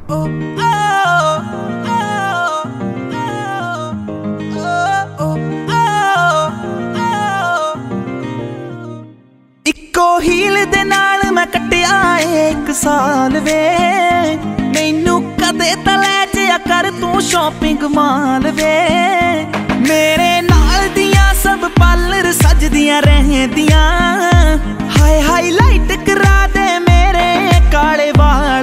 इक्को हील दे नाल मैं कट्टिया एक साल वे, मैनू कदे तां लै जिया कर तू शॉपिंग माल वे। मेरे नाल दियां सब पार्लर सजदियां रहंदियां, हाय हाईलाइट करा दे मेरे काले वाल